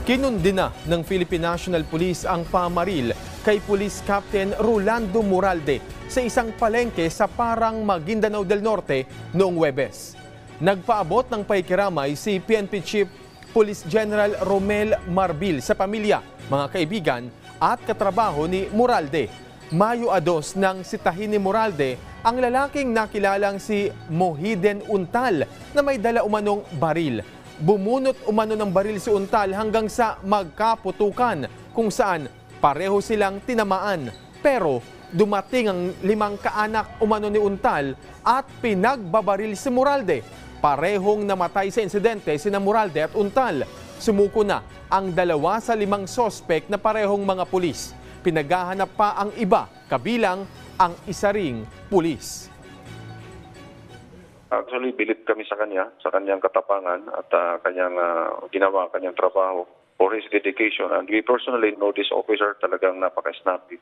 Kinundi na ng Philippine National Police ang pamaril kay Police Captain Rolando Moralde sa isang palengke sa Parang, Maguindanao del Norte noong Huwebes. Nagpaabot ng pakikiramay si PNP Chief Police General Romel Marbil sa pamilya, mga kaibigan at katrabaho ni Moralde. Mayo 2 nang sitahin ni Moralde ang lalaking nakilalang si Mohiden Untal na may dala umanong baril. Bumunot umano ng baril si Untal hanggang sa magkaputukan kung saan pareho silang tinamaan. Pero dumating ang 5 kaanak umano ni Untal at pinagbabaril si Moralde. Parehong namatay sa insidente sina Moralde at Untal. Sumuko na ang 2 sa 5 sospek na parehong mga pulis. Pinaghahanap pa ang iba, kabilang ang isa ring pulis. Actually, bilib kami sa kanya, sa kanyang katapangan at kanyang ginawa, kanyang trabaho for his dedication. And we personally know this officer talagang napaka-snappy.